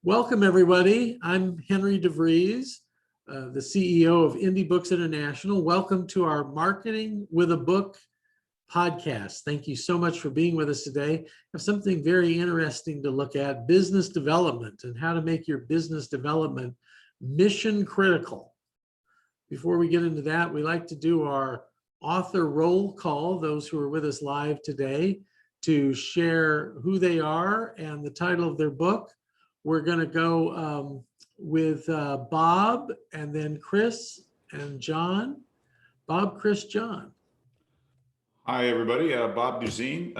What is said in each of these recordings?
Welcome, everybody. I'm Henry Devries, the CEO of Indie Books International. Welcome to our Marketing with a Book podcast. Thank you so much for being with us today. I have something very interesting to look at, business development and how to make your business development mission critical. Before we get into that, we like to do our author roll call, those who are with us live today, to share who they are and the title of their book. We're going to go with Bob and then Chris and John. Bob, Chris, John. Hi, everybody. Bob Duzine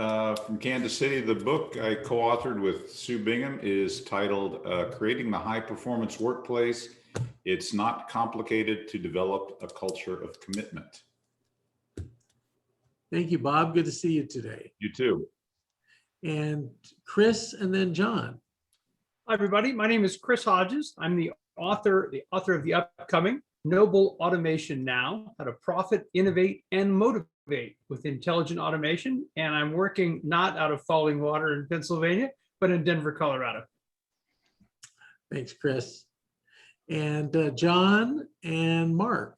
from Kansas City. The book I co-authored with Sue Bingham is titled Creating the High Performance Workplace. It's Not Complicated to Develop a Culture of Commitment. Thank you, Bob. Good to see you today. You too. And Chris and then John. Hi, everybody. My name is Chris Hodges. I'm the author of the upcoming Noble Automation Now: How to Profit, Innovate, and Motivate with Intelligent Automation. And I'm working not out of Falling Water in Pennsylvania, but in Denver, Colorado. Thanks, Chris. And John and Mark.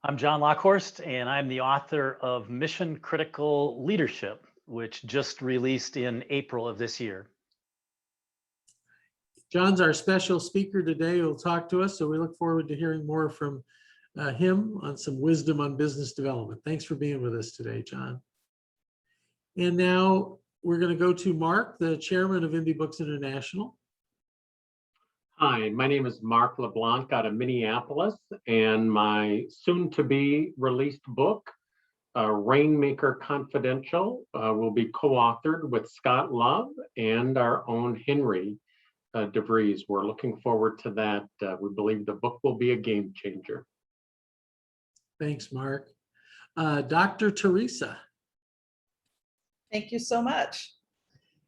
I'm Jon Lokhorst, and I'm the author of Mission Critical Leadership, which just released in April of this year. John's our special speaker today. He'll talk to us, so we look forward to hearing more from him on some wisdom on business development. Thanks for being with us today, John. And now we're going to go to Mark, the chairman of Indie Books International. Hi, my name is Mark LeBlanc out of Minneapolis, and my soon-to-be released book, Rainmaker Confidential, will be co-authored with Scott Love and our own Henry Devries. We're looking forward to that. We believe the book will be a game changer. Thanks, Mark. Dr. Teresa. Thank you so much.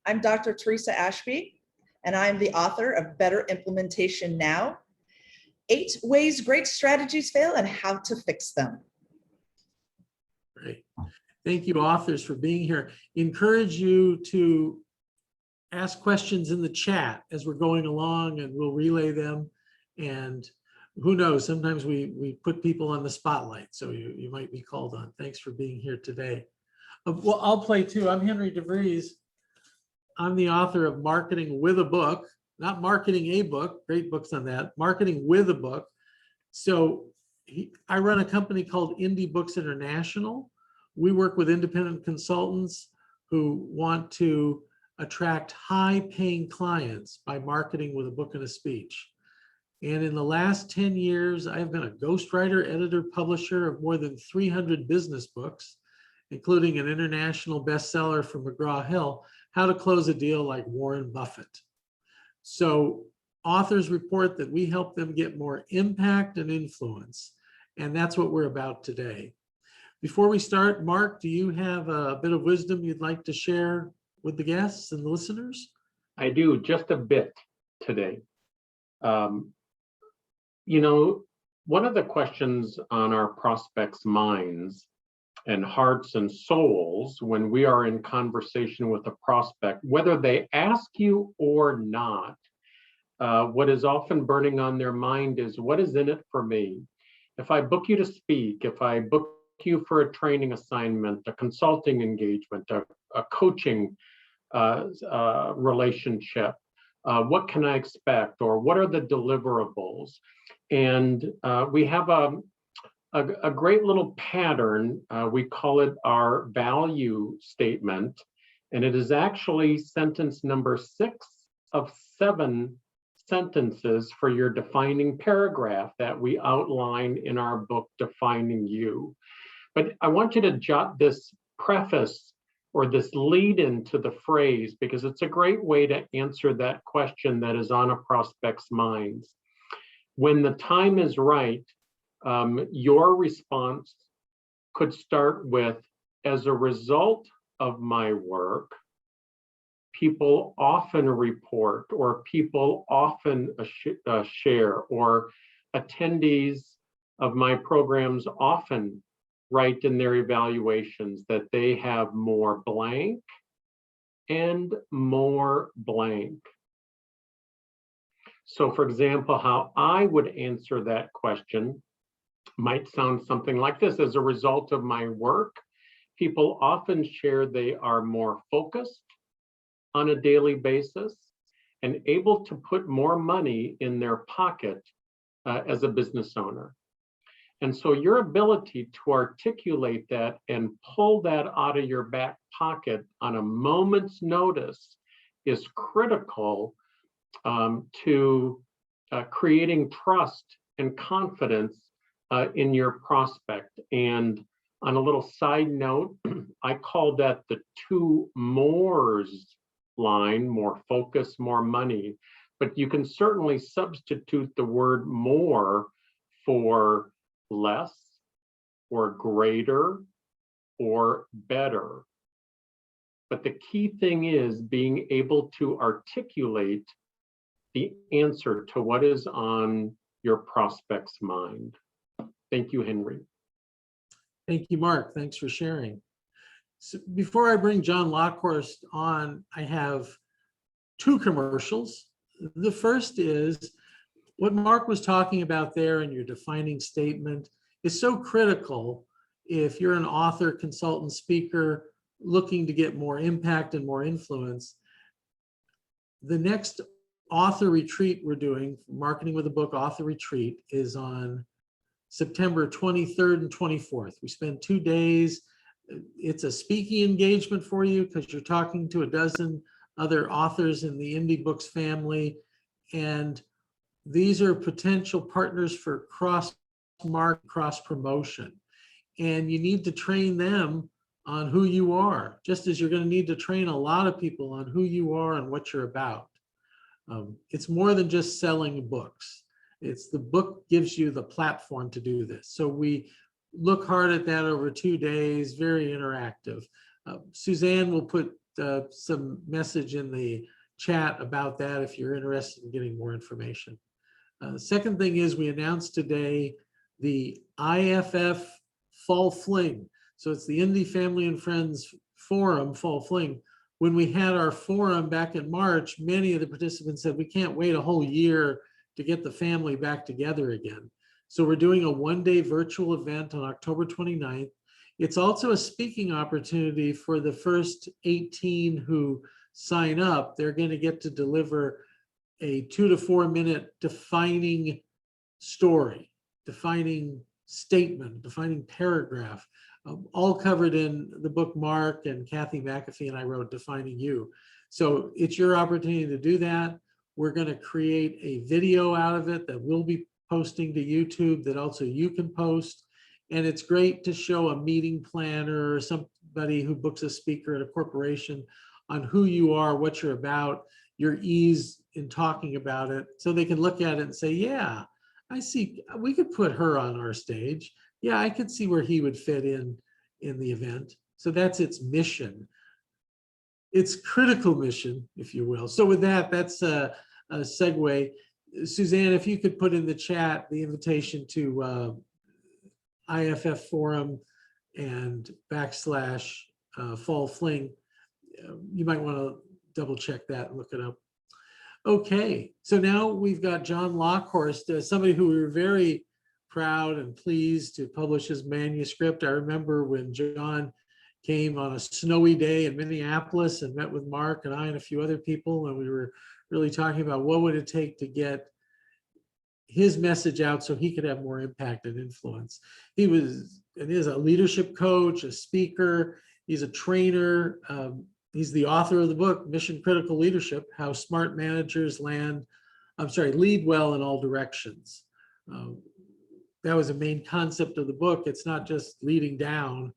I'm Dr. Teresa Ashby, and I'm the author of Better Implementation Now: 8 Ways Great Strategies Fail and How to Fix Them. Great. Thank you, authors, for being here. Encourage you to ask questions in the chat as we're going along, and we'll relay them. And who knows, sometimes we put people on the spotlight, so you might be called on. Thanks for being here today. Well, I'll play too. I'm Henry Devries. I'm the author of Marketing with a Book, not Marketing a Book, great books on that, Marketing with a Book. So I run a company called Indie Books International. We work with independent consultants who want to attract high-paying clients by marketing with a book and a speech. And in the last 10 years, I've been a ghostwriter, editor, publisher of more than 300 business books, including an international bestseller from McGraw-Hill, How to Close a Deal Like Warren Buffett. So authors report that we help them get more impact and influence, and that's what we're about today. Before we start, Mark, do you have a bit of wisdom you'd like to share with the guests and the listeners? I do, just a bit today. You know, one of the questions on our prospects' minds and hearts and souls when we are in conversation with a prospect, whether they ask you or not, what is often burning on their mind is, what is in it for me? If I book you to speak, if I book you for a training assignment, a consulting engagement, a coaching relationship, what can I expect, or what are the deliverables? And we have a great little pattern. We call it our value statement, and it is actually sentence number 6 of 7 sentences for your defining paragraph that we outline in our book, Defining You. But I want you to jot this preface or this lead into the phrase, because it's a great way to answer that question that is on a prospect's minds. When the time is right, your response could start with, as a result of my work, people often report, or people often share, or attendees of my programs often write in their evaluations that they have more blank and more blank. So for example, how I would answer that question might sound something like this. As a result of my work, people often share they are more focused on a daily basis and able to put more money in their pocket as a business owner. And so your ability to articulate that and pull that out of your back pocket on a moment's notice is critical to creating trust and confidence in your prospect. And on a little side note, I call that the two mores line: more focus, more money. But you can certainly substitute the word more for less or greater or better. But the key thing is being able to articulate the answer to what is on your prospect's mind. Thank you, Henry. Thank you, Mark. Thanks for sharing. So before I bring Jon Lokhorst on, I have two commercials. The first is what Mark was talking about there in your defining statement is so critical if you're an author, consultant, speaker looking to get more impact and more influence. The next author retreat we're doing, Marketing with a Book author retreat, is on September 23rd and 24th. We spend 2 days. It's a speaking engagement for you because you're talking to a dozen other authors in the Indie Books family. And these are potential partners for cross-market, cross-promotion. And you need to train them on who you are, just as you're going to need to train a lot of people on who you are and what you're about. It's more than just selling books. It's the book gives you the platform to do this. So we look hard at that over 2 days, very interactive. Suzanne will put some message in the chat about that if you're interested in getting more information. The second thing is we announced today the IFF Fall Fling. So it's the Indie Family and Friends Forum Fall Fling. When we had our forum back in March, many of the participants said, we can't wait a whole year to get the family back together again. So we're doing a one-day virtual event on October 29th. It's also a speaking opportunity for the first 18 who sign up. They're going to get to deliver a 2 to 4 minute defining story, defining statement, defining paragraph, all covered in the book Mark and Kathy McAfee and I wrote, Defining You. So it's your opportunity to do that. We're going to create a video out of it that we'll be posting to YouTube that also you can post. And it's great to show a meeting planner or somebody who books a speaker at a corporation on who you are, what you're about, your ease in talking about it, so they can look at it and say, yeah, I see, we could put her on our stage. Yeah, I could see where he would fit in the event. So that's its mission. Its critical mission, if you will. So with that, that's a segue. Suzanne, if you could put in the chat the invitation to IFF Forum and / Fall Fling, you might want to double check that and look it up. Okay, so now we've got Jon Lokhorst, somebody who we were very proud and pleased to publish his manuscript. I remember when Jon came on a snowy day in Minneapolis and met with Mark and I and a few other people, and we were really talking about what would it take to get his message out so he could have more impact and influence. He was and is a leadership coach, a speaker, he's a trainer. He's the author of the book, Mission Critical Leadership, How Smart Managers Lead Well in All Directions. That was a main concept of the book. It's not just leading down,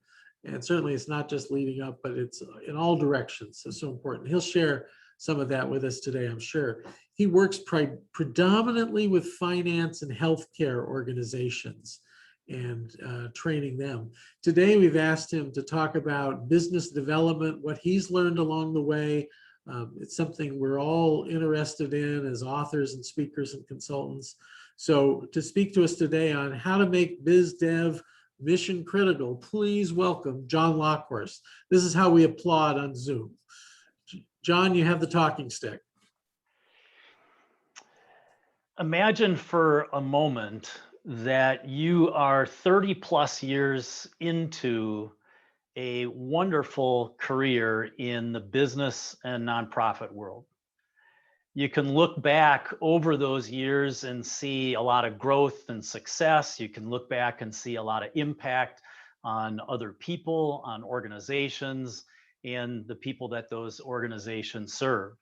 and certainly it's not just leading up, but it's in all directions. So, so important. He'll share some of that with us today, I'm sure. He works predominantly with finance and healthcare organizations and training them. Today, we've asked him to talk about business development, what he's learned along the way. It's something we're all interested in as authors and speakers and consultants. So to speak to us today on how to make biz dev mission critical, please welcome Jon Lokhorst. This is how we applaud on Zoom. Jon, you have the talking stick. Imagine for a moment that you are 30 plus years into a wonderful career in the business and nonprofit world. You can look back over those years and see a lot of growth and success. You can look back and see a lot of impact on other people, on organizations, and the people that those organizations serve.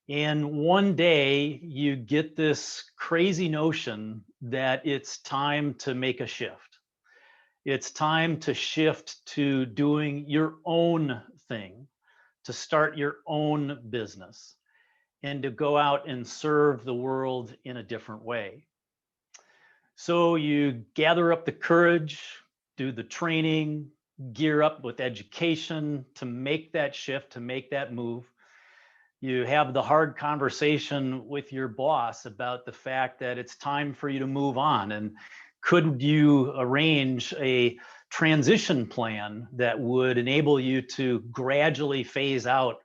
And one day you get this crazy notion that it's time to make a shift. It's time to shift to doing your own thing, to start your own business, and to go out and serve the world in a different way. So you gather up the courage, do the training, gear up with education to make that shift, to make that move. You have the hard conversation with your boss about the fact that it's time for you to move on. And could you arrange a transition plan that would enable you to gradually phase out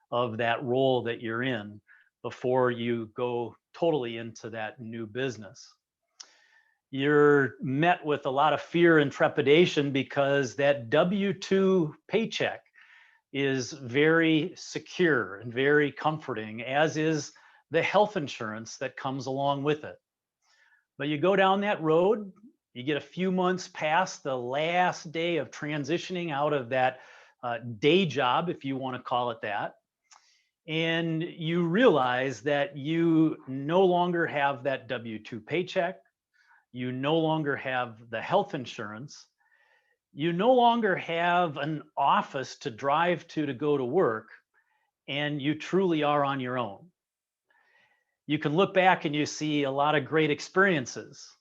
of that role that you're in before you go totally into that new business? You're met with a lot of fear and trepidation because that W-2 paycheck is very secure and very comforting, as is the health insurance that comes along with it. But you go down that road, you get a few months past the last day of transitioning out of that day job, if you want to call it that, and you realize that you no longer have that W-2 paycheck, you no longer have the health insurance, you no longer have an office to drive to go to work, and you truly are on your own. You can look back and you see a lot of great experiences,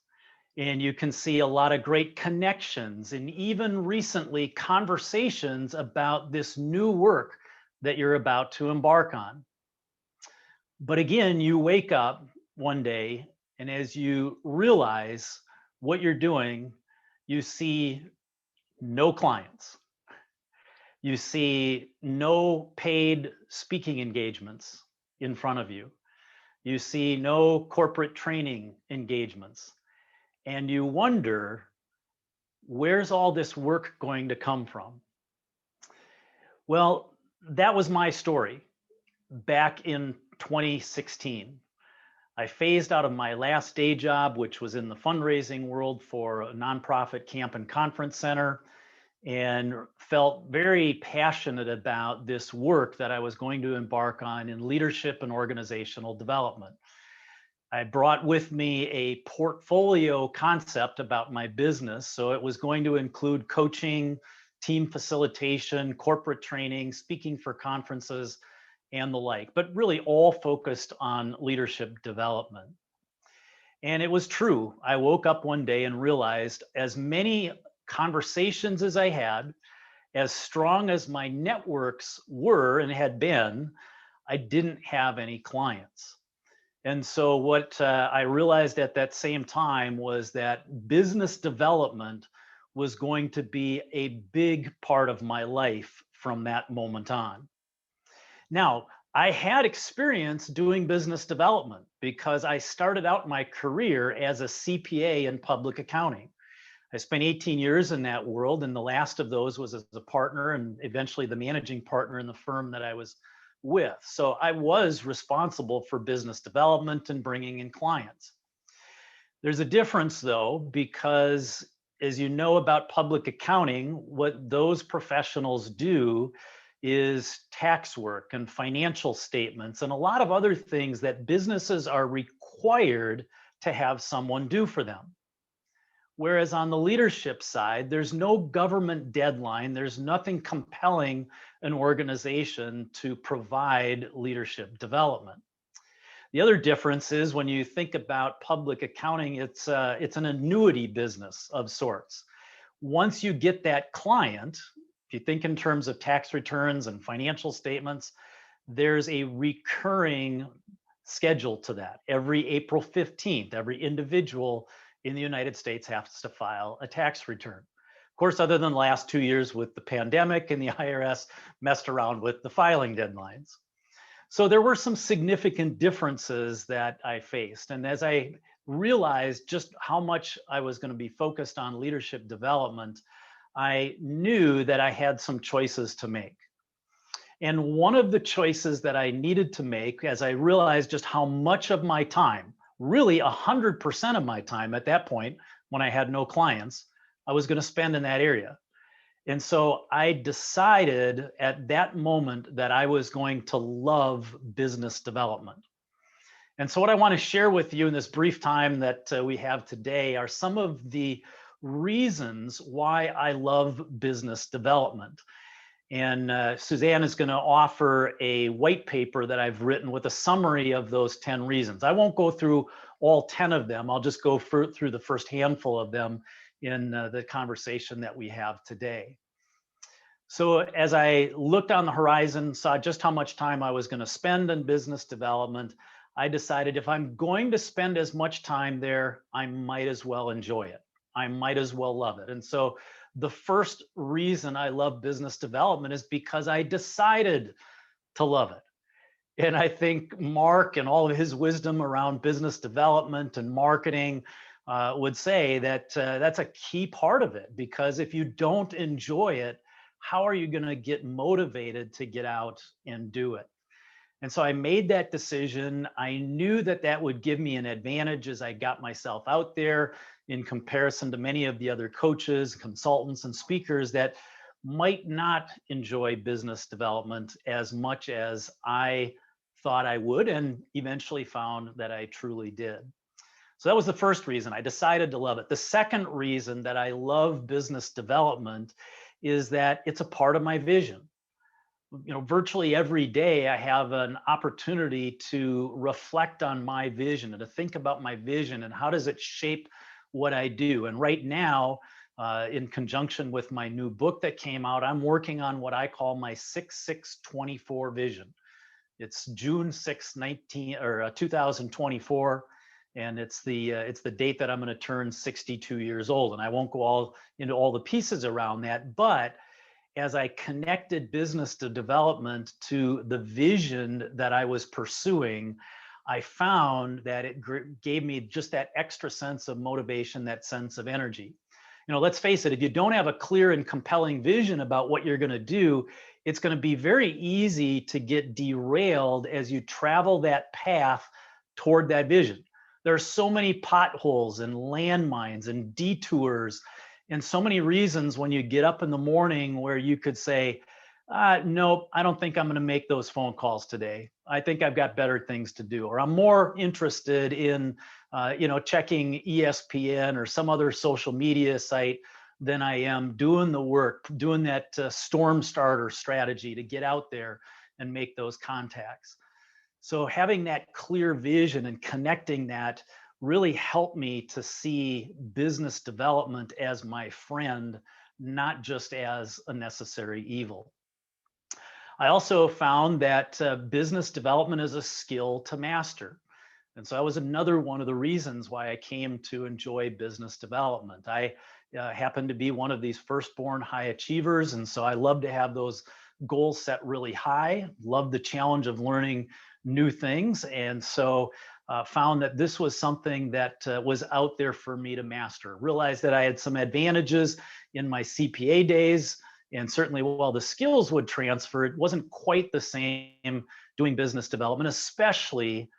and you can see a lot of great connections, and even recently conversations about this new work that you're about to embark on. But again, you wake up one day, and as you realize what you're doing, you see no clients. You see no paid speaking engagements in front of you. You see no corporate training engagements. And you wonder, where's all this work going to come from? Well, that was my story back in 2016. I phased out of my last day job, which was in the fundraising world for a nonprofit camp and conference center, and felt very passionate about this work that I was going to embark on in leadership and organizational development. I brought with me a portfolio concept about my business. So it was going to include coaching, team facilitation, corporate training, speaking for conferences, and the like, but really all focused on leadership development. And it was true. I woke up one day and realized, as many conversations as I had, as strong as my networks were and had been, I didn't have any clients. And so what I realized at that same time was that business development was going to be a big part of my life from that moment on. Now, I had experience doing business development because I started out my career as a CPA in public accounting. I spent 18 years in that world, and the last of those was as a partner and eventually the managing partner in the firm that I was with. So I was responsible for business development and bringing in clients. There's a difference though, because as you know about public accounting, what those professionals do is tax work and financial statements and a lot of other things that businesses are required to have someone do for them. Whereas on the leadership side, there's no government deadline. There's nothing compelling an organization to provide leadership development. The other difference is when you think about public accounting, it's an annuity business of sorts. Once you get that client, if you think in terms of tax returns and financial statements, there's a recurring schedule to that. Every April 15th, every individual in the United States has to file a tax return. Of course, other than the last 2 years with the pandemic and the IRS messed around with the filing deadlines. So there were some significant differences that I faced. And as I realized just how much I was going to be focused on leadership development, I knew that I had some choices to make. And one of the choices that I needed to make, as I realized just how much of my time, really 100% of my time at that point, when I had no clients, I was going to spend in that area. And so I decided at that moment that I was going to love business development. And so what I want to share with you in this brief time that we have today are some of the reasons why I love business development. And Suzanne is going to offer a white paper that I've written with a summary of those 10 reasons. I won't go through all 10 of them. I'll just go through the first handful of them in the conversation that we have today. So as I looked on the horizon, saw just how much time I was going to spend in business development, I decided if I'm going to spend as much time there, I might as well enjoy it. I might as well love it. And so the first reason I love business development is because I decided to love it. And I think Mark and all of his wisdom around business development and marketing would say that that's a key part of it, because if you don't enjoy it, how are you going to get motivated to get out and do it? And so I made that decision. I knew that that would give me an advantage as I got myself out there in comparison to many of the other coaches, consultants, and speakers that might not enjoy business development as much as I thought I would, and eventually found that I truly did. So that was the first reason I decided to love it. The second reason that I love business development is that it's a part of my vision. You know, virtually every day I have an opportunity to reflect on my vision and to think about my vision and how does it shape what I do. And right now, in conjunction with my new book that came out, I'm working on what I call my 6-6-24 vision. It's June 6, 2024. And it's the date that I'm going to turn 62 years old. And I won't go into all the pieces around that, but as I connected business to development to the vision that I was pursuing, I found that it gave me just that extra sense of motivation, that sense of energy. You know, let's face it, if you don't have a clear and compelling vision about what you're going to do, it's going to be very easy to get derailed as you travel that path toward that vision. There are so many potholes and landmines and detours and so many reasons when you get up in the morning where you could say, nope, I don't think I'm going to make those phone calls today. I think I've got better things to do. Or I'm more interested in, checking ESPN or some other social media site than I am doing the work, doing that storm starter strategy to get out there and make those contacts. So having that clear vision and connecting that really helped me to see business development as my friend, not just as a necessary evil. I also found that business development is a skill to master. And so that was another one of the reasons why I came to enjoy business development. I happen to be one of these firstborn high achievers. And so I love to have those goals set really high, love the challenge of learning new things. And so found that this was something that was out there for me to master. Realized that I had some advantages in my CPA days, and certainly while the skills would transfer, it wasn't quite the same doing business development, especially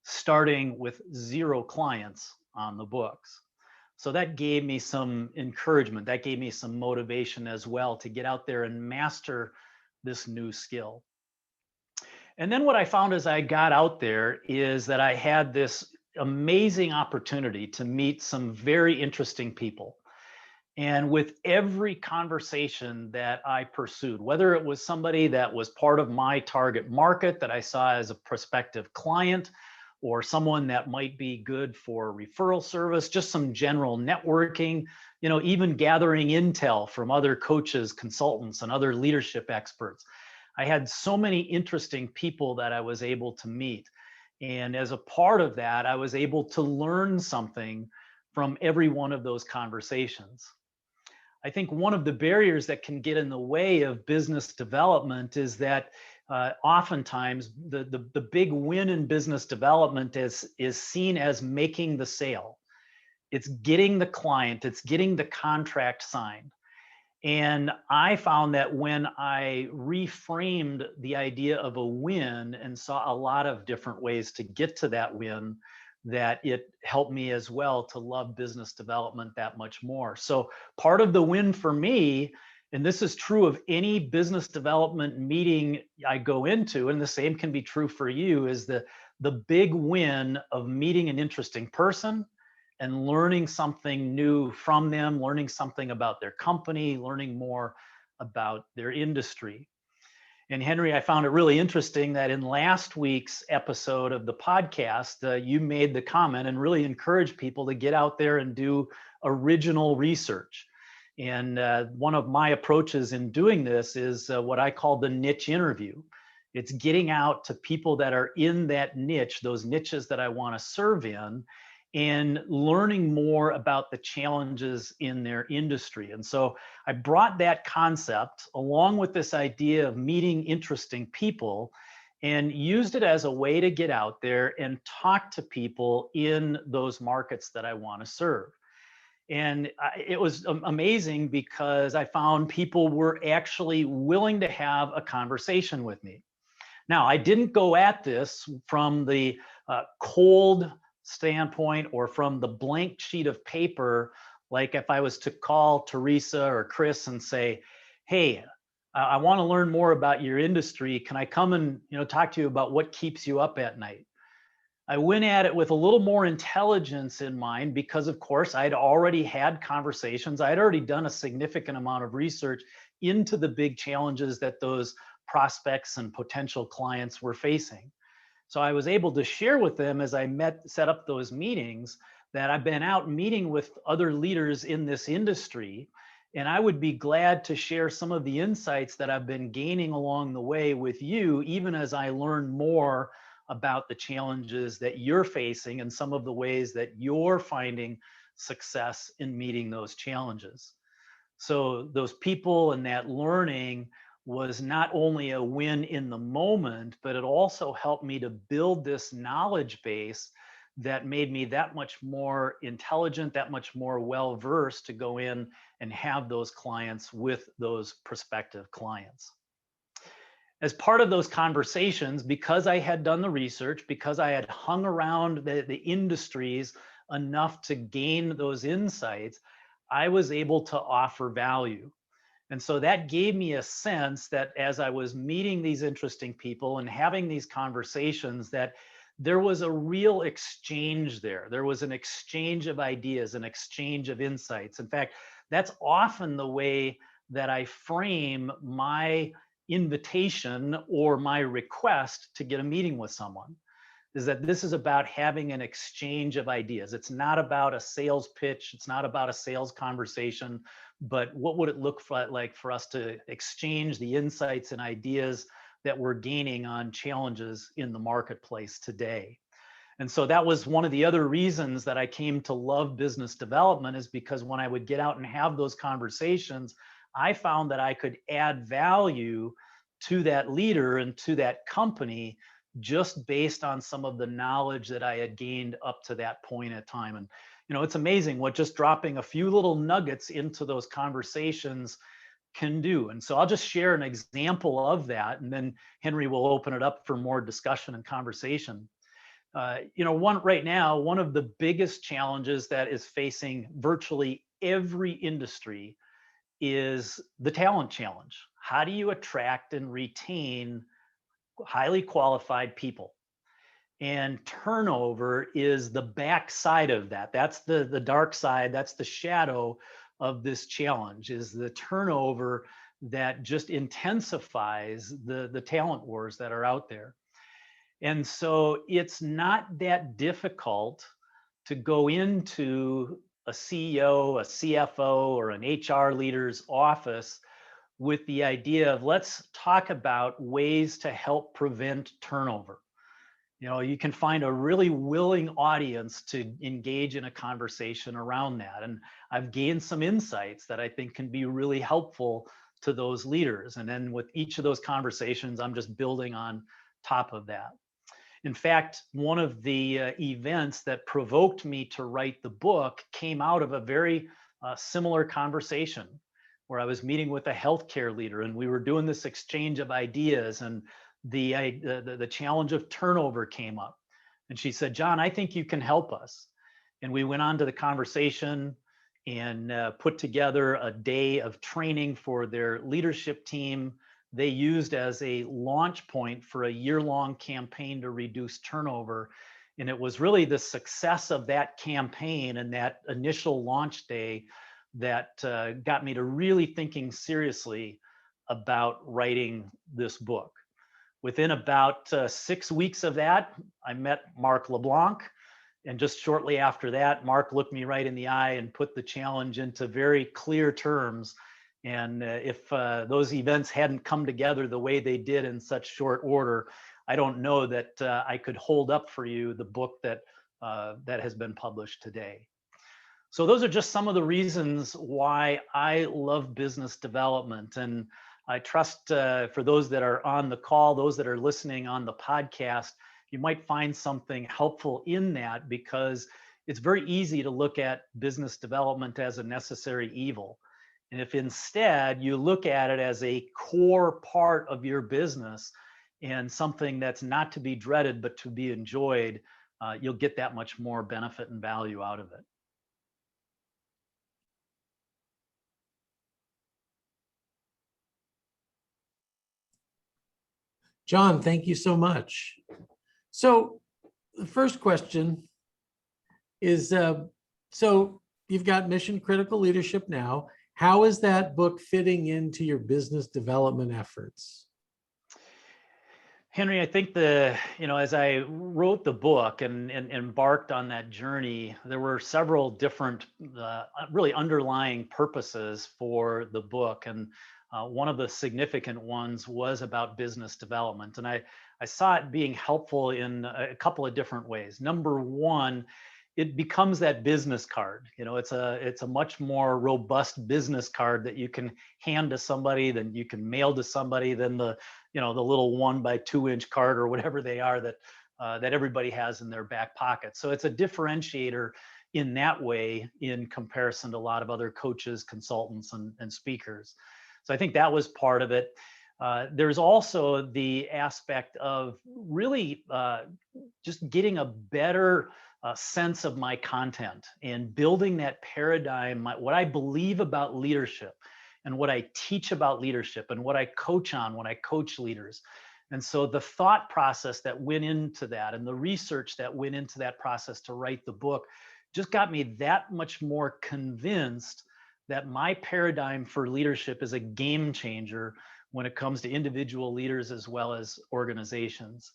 starting with 0 clients on the books. So that gave me some encouragement. That gave me some motivation as well to get out there and master this new skill. And then what I found as I got out there is that I had this amazing opportunity to meet some very interesting people. And with every conversation that I pursued, whether it was somebody that was part of my target market that I saw as a prospective client, or someone that might be good for referral service, just some general networking, even gathering intel from other coaches, consultants, and other leadership experts. I had so many interesting people that I was able to meet. And as a part of that, I was able to learn something from every one of those conversations. I think one of the barriers that can get in the way of business development is that oftentimes the big win in business development is seen as making the sale. It's getting the client, it's getting the contract signed. And I found that when I reframed the idea of a win and saw a lot of different ways to get to that win, that it helped me as well to love business development that much more. So part of the win for me, and this is true of any business development meeting I go into, and the same can be true for you, is the big win of meeting an interesting person and learning something new from them, learning something about their company, learning more about their industry. And Henry, I found it really interesting that in last week's episode of the podcast, you made the comment and really encouraged people to get out there and do original research. And one of my approaches in doing this is what I call the niche interview. It's getting out to people that are in that niche, those niches that I want to serve in, and learning more about the challenges in their industry. And so I brought that concept along with this idea of meeting interesting people and used it as a way to get out there and talk to people in those markets that I want to serve. And it was amazing because I found people were actually willing to have a conversation with me. Now, I didn't go at this from the cold standpoint or from the blank sheet of paper, like if I was to call Teresa or Chris and say, hey, I want to learn more about your industry. Can I come and talk to you about what keeps you up at night? I went at it with a little more intelligence in mind because, of course, I'd already had conversations. I'd already done a significant amount of research into the big challenges that those prospects and potential clients were facing. So I was able to share with them as I set up those meetings that I've been out meeting with other leaders in this industry, and I would be glad to share some of the insights that I've been gaining along the way with you, even as I learn more about the challenges that you're facing and some of the ways that you're finding success in meeting those challenges. So those people and that learning was not only a win in the moment, but it also helped me to build this knowledge base that made me that much more intelligent, that much more well-versed to go in and have those clients with those prospective clients. As part of those conversations, because I had done the research, because I had hung around the industries enough to gain those insights, I was able to offer value. And so that gave me a sense that as I was meeting these interesting people and having these conversations, that there was a real exchange there. There was an exchange of ideas, an exchange of insights. In fact, that's often the way that I frame my invitation or my request to get a meeting with someone, is that this is about having an exchange of ideas. It's not about a sales pitch. It's not about a sales conversation, but what would it look like for us to exchange the insights and ideas that we're gaining on challenges in the marketplace today. And so that was one of the other reasons that I came to love business development, is because when I would get out and have those conversations, I found that I could add value to that leader and to that company just based on some of the knowledge that I had gained up to that point in time. And it's amazing what just dropping a few little nuggets into those conversations can do. And so I'll just share an example of that, and then Henry will open it up for more discussion and conversation. Right now, one of the biggest challenges that is facing virtually every industry is the talent challenge. How do you attract and retain highly qualified people? And turnover is the backside of that. That's the dark side. That's the shadow of this challenge, is the turnover that just intensifies the talent wars that are out there. And so it's not that difficult to go into a CEO, a CFO, or an HR leader's office with the idea of, let's talk about ways to help prevent turnover. You can find a really willing audience to engage in a conversation around that. And I've gained some insights that I think can be really helpful to those leaders. And then with each of those conversations, I'm just building on top of that. In fact, one of the events that provoked me to write the book came out of a very similar conversation where I was meeting with a healthcare leader, and we were doing this exchange of ideas, and the challenge of turnover came up. And she said, "Jon, I think you can help us." And we went on to the conversation and put together a day of training for their leadership team. They used as a launch point for a year-long campaign to reduce turnover. And it was really the success of that campaign and that initial launch day that got me to really thinking seriously about writing this book. Within about 6 weeks of that, I met Mark LeBlanc. And just shortly after that, Mark looked me right in the eye and put the challenge into very clear terms. And if those events hadn't come together the way they did in such short order, I don't know that I could hold up for you the book that has been published today. So those are just some of the reasons why I love business development. And I trust for those that are on the call, those that are listening on the podcast, you might find something helpful in that, because it's very easy to look at business development as a necessary evil. And if instead you look at it as a core part of your business and something that's not to be dreaded, but to be enjoyed, you'll get that much more benefit and value out of it. Jon, thank you so much. So the first question is, so you've got mission critical leadership now. How is that book fitting into your business development efforts? Henry, I think as I wrote the book and embarked on that journey, there were several different really underlying purposes for the book. And one of the significant ones was about business development. And I saw it being helpful in a couple of different ways. Number one, it becomes that business card. It's a much more robust business card that you can hand to somebody, than you can mail to somebody, than the little 1 by 2 inch card or whatever they are that everybody has in their back pocket. So it's a differentiator in that way in comparison to a lot of other coaches, consultants, and speakers. So I think that was part of it. There's also the aspect of really just getting a better sense of my content and building that paradigm, what I believe about leadership and what I teach about leadership and what I coach on when I coach leaders. And so the thought process that went into that and the research that went into that process to write the book just got me that much more convinced that my paradigm for leadership is a game changer when it comes to individual leaders as well as organizations.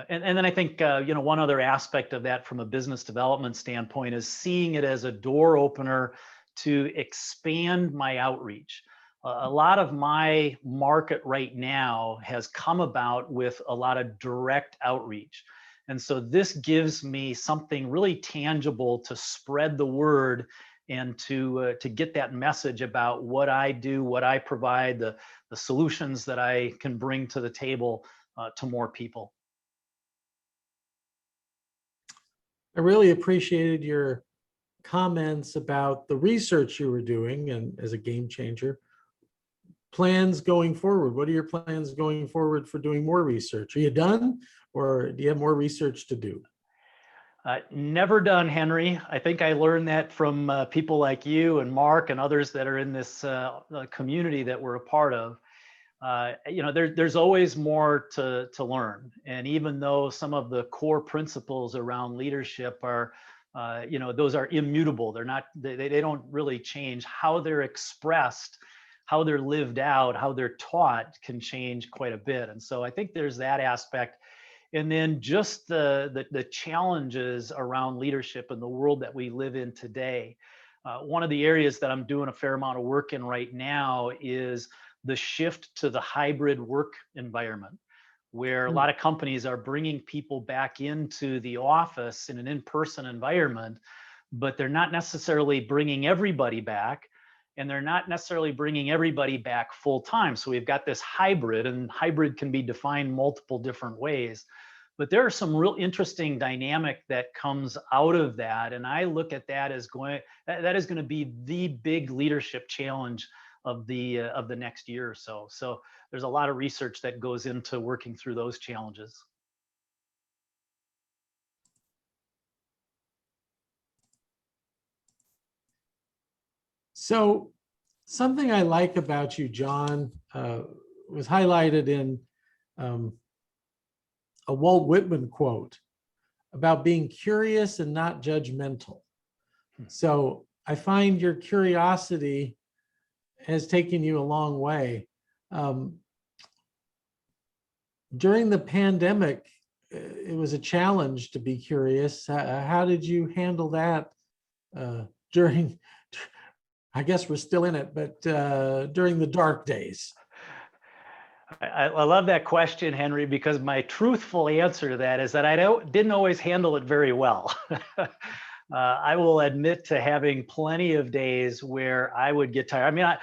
And then I think, one other aspect of that from a business development standpoint is seeing it as a door opener to expand my outreach. A lot of my market right now has come about with a lot of direct outreach. And so this gives me something really tangible to spread the word and to get that message about what I do, what I provide, the solutions that I can bring to the table to more people. I really appreciated your comments about the research you were doing and as a game changer. Plans going forward. What are your plans going forward for doing more research? Are you done, or do you have more research to do? Never done, Henry. I think I learned that from people like you and Mark and others that are in this community that we're a part of. There's always more to learn. And even though some of the core principles around leadership are, those are immutable, they don't really change. How they're expressed, how they're lived out, how they're taught can change quite a bit. And so I think there's that aspect. And then just the challenges around leadership in the world that we live in today. One of the areas that I'm doing a fair amount of work in right now is the shift to the hybrid work environment, where a lot of companies are bringing people back into the office in an in-person environment, but they're not necessarily bringing everybody back. and they're not necessarily bringing everybody back full time. So we've got this hybrid, and hybrid can be defined multiple different ways. But there are some real interesting dynamic that comes out of that. And I look at that as that is going to be the big leadership challenge of the next year or so. So there's a lot of research that goes into working through those challenges. So something I like about you, Jon, was highlighted in a Walt Whitman quote about being curious and not judgmental. So I find your curiosity has taken you a long way. During the pandemic, it was a challenge to be curious. How did you handle that during, I guess we're still in it, but during the dark days? I love that question, Henry, because my truthful answer to that is that I didn't always handle it very well. I will admit to having plenty of days where I would get tired. I mean,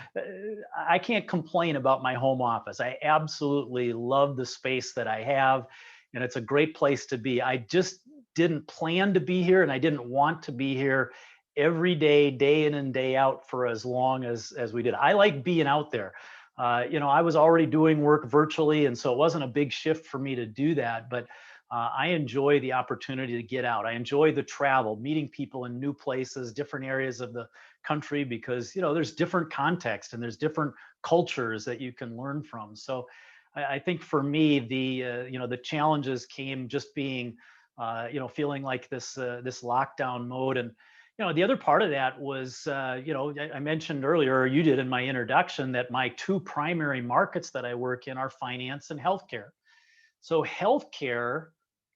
I can't complain about my home office. I absolutely love the space that I have, and it's a great place to be. I just didn't plan to be here, and I didn't want to be here every day, day in and day out for as long as we did. I like being out there. I was already doing work virtually, and so it wasn't a big shift for me to do that, but I enjoy the opportunity to get out. I enjoy the travel, meeting people in new places, different areas of the country, because, there's different context and there's different cultures that you can learn from. So I think for me, the challenges came just being, feeling like this lockdown mode. And the other part of that was, I mentioned earlier, or you did in my introduction, that my two primary markets that I work in are finance and healthcare. So healthcare,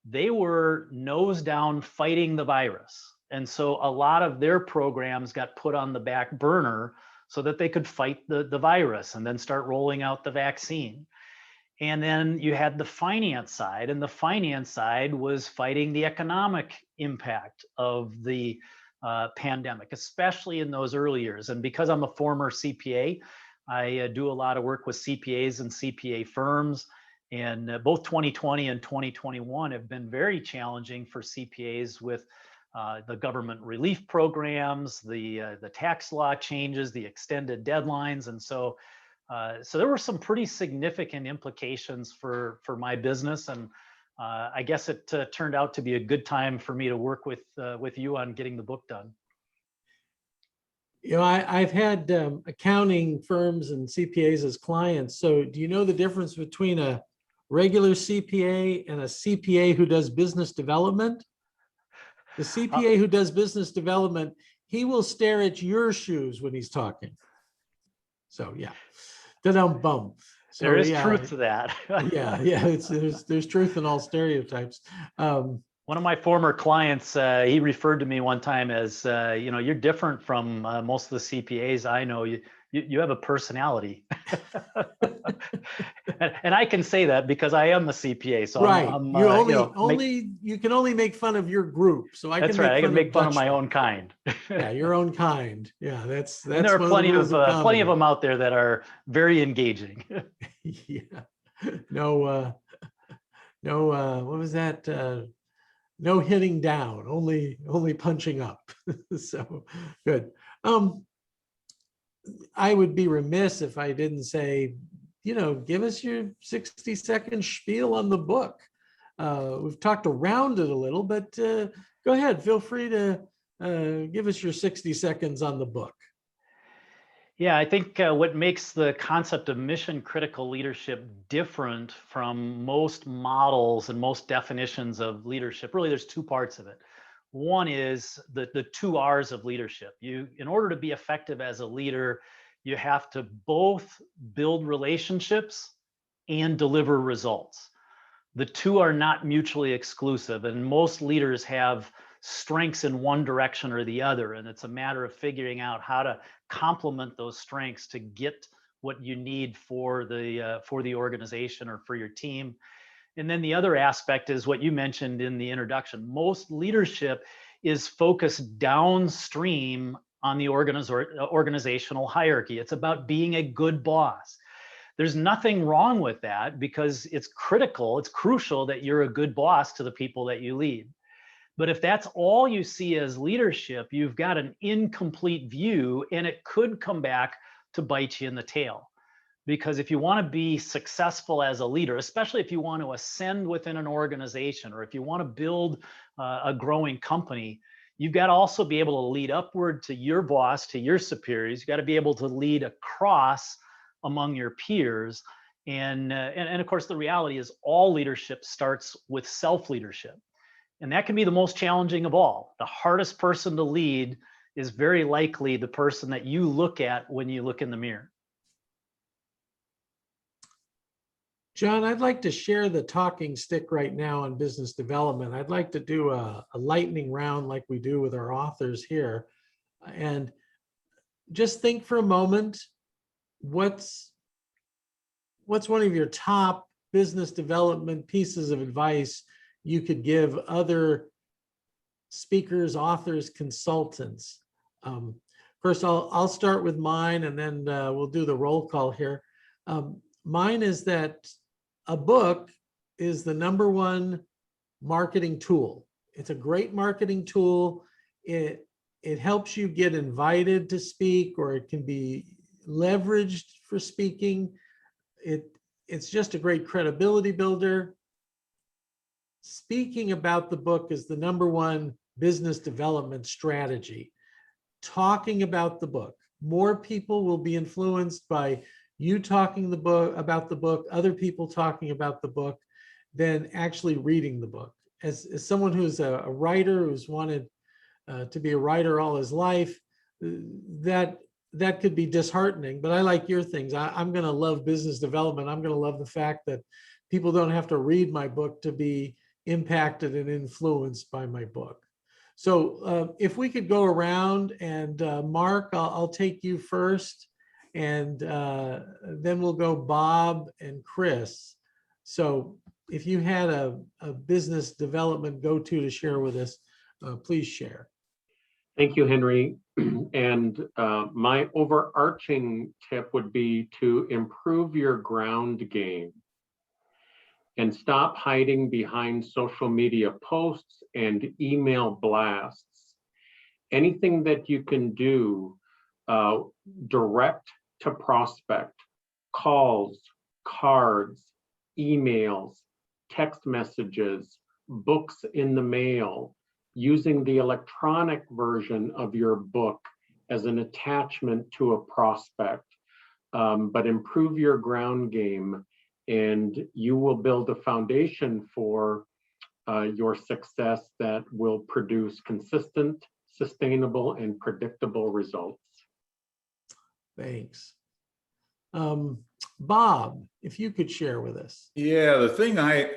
they were nose down fighting the virus. And so a lot of their programs got put on the back burner so that they could fight the virus and then start rolling out the vaccine. And then you had the finance side, and the finance side was fighting the economic impact of the pandemic, especially in those early years. And because I'm a former CPA, I do a lot of work with CPAs and CPA firms. And both 2020 and 2021 have been very challenging for CPAs with the government relief programs, the tax law changes, the extended deadlines. And so there were some pretty significant implications for my business. And I guess it turned out to be a good time for me to work with you on getting the book done. I've had accounting firms and CPAs as clients. So do you know the difference between a regular CPA and a CPA who does business development? The CPA who does business development, he will stare at your shoes when he's talking. So yeah, da-dum-bum. So, there is truth to that. yeah, there's truth in all stereotypes. One of my former clients, he referred to me one time as, you're different from most of the CPAs I know. You have a personality. and I can say that because I am a CPA. So right, you can only make fun of your group. So I can make fun of my own kind. Yeah, your own kind. Yeah, that's. And there are plenty of them out there that are very engaging. Yeah. No. What was that? No hitting down. Only punching up. So good. I would be remiss if I didn't say, give us your 60-second spiel on the book. We've talked around it a little, but go ahead. Feel free to give us your 60 seconds on the book. Yeah, I think what makes the concept of mission critical leadership different from most models and most definitions of leadership, really there's two parts of it. One is the 2 R's of leadership. In order to be effective as a leader, you have to both build relationships and deliver results. The two are not mutually exclusive, and most leaders have strengths in one direction or the other, and it's a matter of figuring out how to complement those strengths to get what you need for the organization or for your team. And then the other aspect is what you mentioned in the introduction. Most leadership is focused downstream on the organizational hierarchy. It's about being a good boss. There's nothing wrong with that because it's critical, it's crucial that you're a good boss to the people that you lead. But if that's all you see as leadership, you've got an incomplete view, and it could come back to bite you in the tail. Because if you want to be successful as a leader, especially if you want to ascend within an organization, or if you want to build a growing company, you've got to also be able to lead upward to your boss, to your superiors. You've got to be able to lead across among your peers. And of course, the reality is all leadership starts with self-leadership. And that can be the most challenging of all. The hardest person to lead is very likely the person that you look at when you look in the mirror. John, I'd like to share the talking stick right now on business development. I'd like to do a lightning round like we do with our authors here. And just think for a moment, what's one of your top business development pieces of advice you could give other speakers, authors, consultants? First, I'll start with mine, and then we'll do the roll call here. Mine is that a book is the #1 marketing tool. It's a great marketing tool. It helps you get invited to speak, or it can be leveraged for speaking. It's just a great credibility builder. Speaking about the book is the #1 business development strategy. Talking about the book. More people will be influenced by you talking about the book, other people talking about the book, than actually reading the book. As someone who's a writer, who's wanted to be a writer all his life, that could be disheartening. But I like your things. I'm going to love business development. I'm going to love the fact that people don't have to read my book to be impacted and influenced by my book. So if we could go around, and Mark, I'll take you first, and then we'll go Bob and Chris. So if you had a business development go-to to share with us, please share. Thank you, Henry. And my overarching tip would be to improve your ground game and stop hiding behind social media posts and email blasts. Anything that you can do direct to prospect, calls, cards, emails, text messages, books in the mail, using the electronic version of your book as an attachment to a prospect. But improve your ground game, and you will build a foundation for your success that will produce consistent, sustainable, and predictable results. Thanks. Bob, if you could share with us. Yeah, the thing I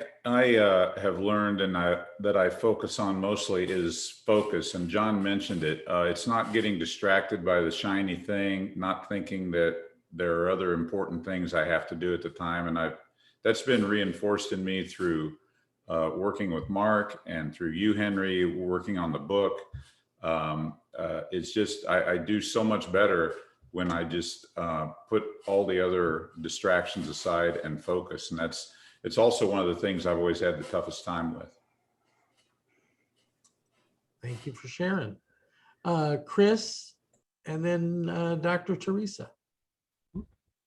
have learned and that I focus on mostly is focus. And John mentioned it. It's not getting distracted by the shiny thing, not thinking that there are other important things I have to do at the time. And that's been reinforced in me through working with Mark and through you, Henry, working on the book. It's just, I do so much better when I just put all the other distractions aside and focus. And it's also one of the things I've always had the toughest time with. Thank you for sharing. Chris, and then Dr. Teresa.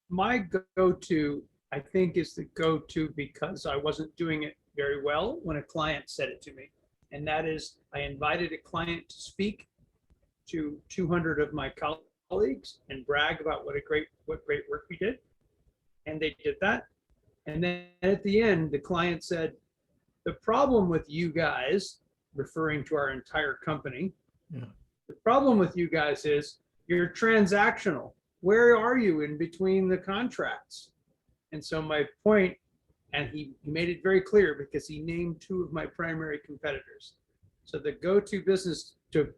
My go-to, I think, is the go-to because I wasn't doing it very well when a client said it to me. And that is, I invited a client to speak to 200 of my colleagues and brag about what great work we did. And they did that. And then at the end, the client said, the problem with you guys, referring to our entire company, the problem with you guys is you're transactional. Where are you in between the contracts? And so my point, and he made it very clear because he named 2 of my primary competitors. So the go-to business to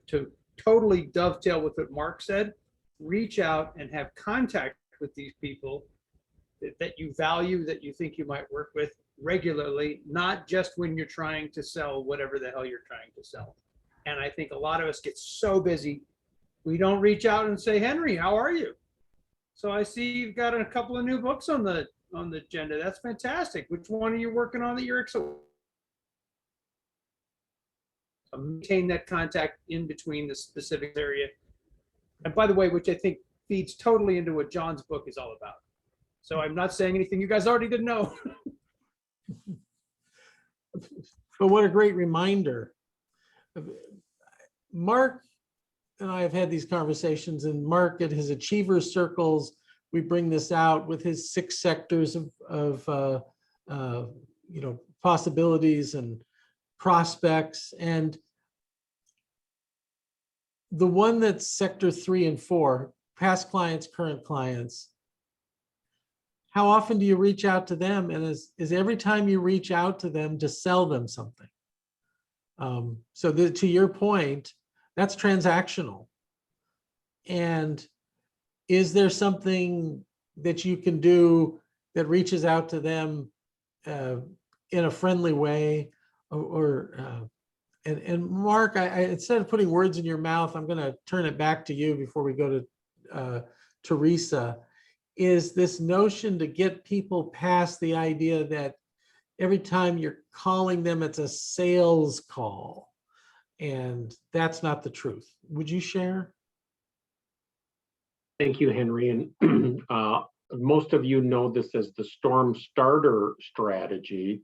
totally dovetail with what Mark said, reach out and have contact with these people that you value, that you think you might work with regularly, not just when you're trying to sell whatever the hell you're trying to sell. And I think a lot of us get so busy, We don't reach out and say, Henry, how are you? So I see you've got a couple of new books on the agenda. That's fantastic. Which one are you working on that you're excited? Maintain that contact in between the specific area. And by the way, which I think feeds totally into what Jon's book is all about. So I'm not saying anything you guys already didn't know. But what a great reminder. Mark and I have had these conversations, and Mark at his achiever circles, we bring this out with his 6 sectors of possibilities and prospects. And the one that's sector 3 and 4, past clients, current clients, how often do you reach out to them? And is every time you reach out to them to sell them something? To your point, that's transactional. And is there something that you can do that reaches out to them in a friendly way? And Mark, I instead of putting words in your mouth, I'm going to turn it back to you before we go to Teresa. Is this notion to get people past the idea that every time you're calling them, it's a sales call, and that's not the truth. Would you share? Thank you, Henry. And most of you know this as the storm starter strategy.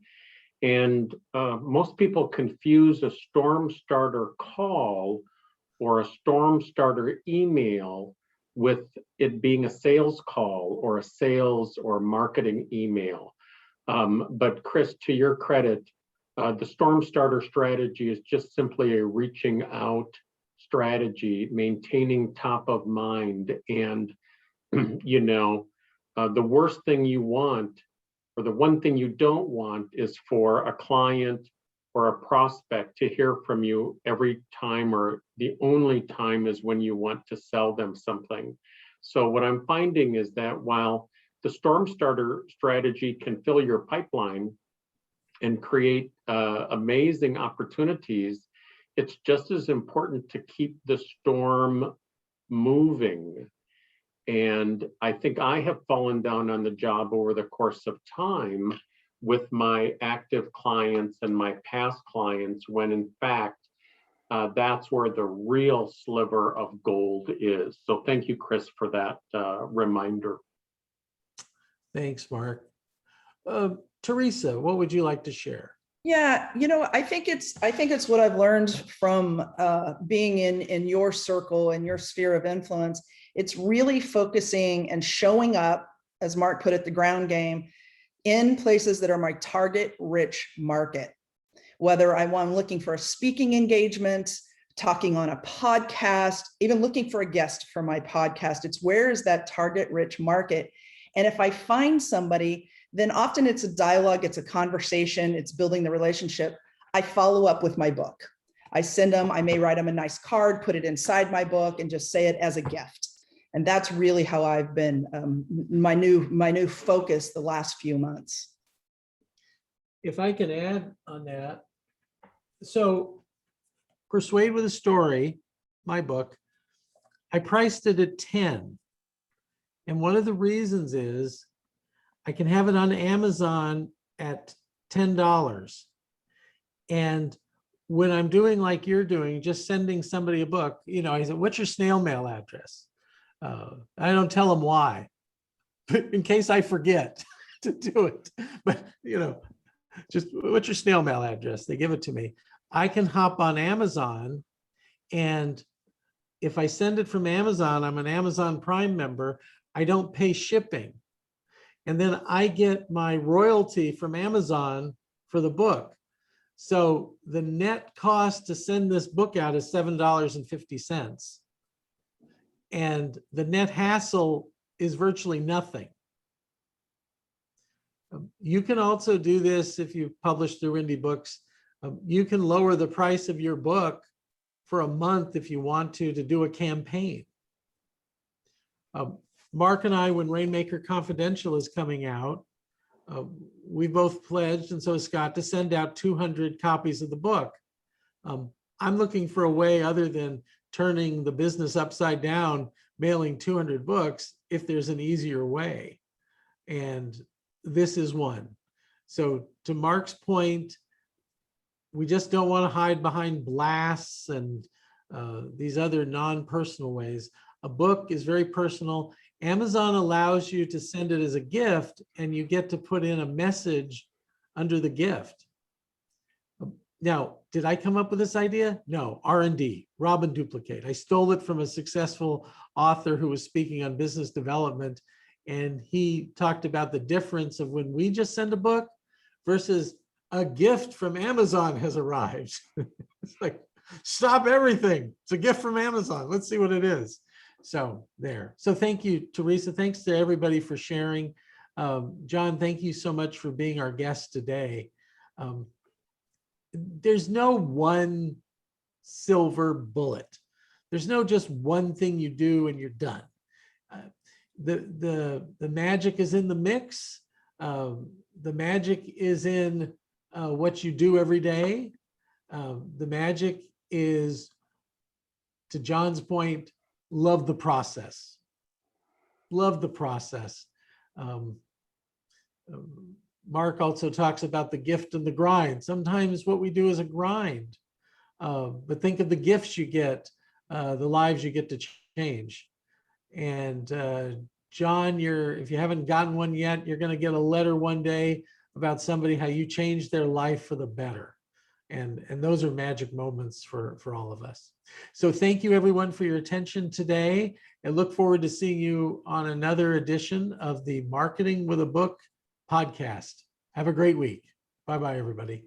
And most people confuse a storm starter call or a storm starter email with it being a sales call or a sales or marketing email. But Chris, to your credit, the storm starter strategy is just simply a reaching out strategy, maintaining top of mind. And, the worst thing you want, or the one thing you don't want, is for a client or a prospect to hear from you every time, or the only time is when you want to sell them something. So what I'm finding is that while the storm starter strategy can fill your pipeline and create amazing opportunities, it's just as important to keep the storm moving. And I think I have fallen down on the job over the course of time with my active clients and my past clients, when in fact, that's where the real sliver of gold is. So thank you, Chris, for that reminder. Thanks, Mark. Teresa, what would you like to share? Yeah, I think it's what I've learned from being in your circle and your sphere of influence. It's really focusing and showing up, as Mark put it, the ground game, in places that are my target rich market. Whether I'm looking for a speaking engagement, talking on a podcast, even looking for a guest for my podcast, it's where is that target rich market? And if I find somebody, then often it's a dialogue, it's a conversation, it's building the relationship. I follow up with my book. I send them, I may write them a nice card, put it inside my book, and just say it as a gift. And that's really how I've been, my new focus the last few months. If I can add on that. So Persuade with a Story, my book, I priced it at 10. And one of the reasons is I can have it on Amazon at $10. And when I'm doing like you're doing, just sending somebody a book, I said, what's your snail mail address? I don't tell them why, in case I forget to do it. But, just what's your snail mail address? They give it to me. I can hop on Amazon, and if I send it from Amazon, I'm an Amazon Prime member, I don't pay shipping. And then I get my royalty from Amazon for the book. So the net cost to send this book out is $7.50. And the net hassle is virtually nothing. You can also do this if you publish through Indie Books. You can lower the price of your book for a month if you want to do a campaign. Mark and I, when Rainmaker Confidential is coming out, we both pledged, and so has Scott, to send out 200 copies of the book. I'm looking for a way other than turning the business upside down, mailing 200 books, if there's an easier way. And this is one. So to Mark's point, we just don't want to hide behind blasts and these other non-personal ways. A book is very personal. Amazon allows you to send it as a gift, and you get to put in a message under the gift. Now, did I come up with this idea? No, R&D, rob and duplicate. I stole it from a successful author who was speaking on business development, and he talked about the difference of when we just send a book versus a gift from Amazon has arrived. It's like, stop everything. It's a gift from Amazon. Let's see what it is. So there. So thank you, Teresa. Thanks to everybody for sharing. Jon, thank you so much for being our guest today. There's no one silver bullet. There's no just one thing you do and you're done. The magic is in the mix. The magic is in what you do every day. The magic is, to Jon's point, love the process. Love the process. Mark also talks about the gift and the grind. Sometimes what we do is a grind, but think of the gifts you get, the lives you get to change. And Jon, if you haven't gotten one yet, you're going to get a letter one day about somebody, how you changed their life for the better. And those are magic moments for all of us. So thank you everyone for your attention today, and look forward to seeing you on another edition of the Marketing with a Book podcast. Have a great week. Bye-bye, everybody.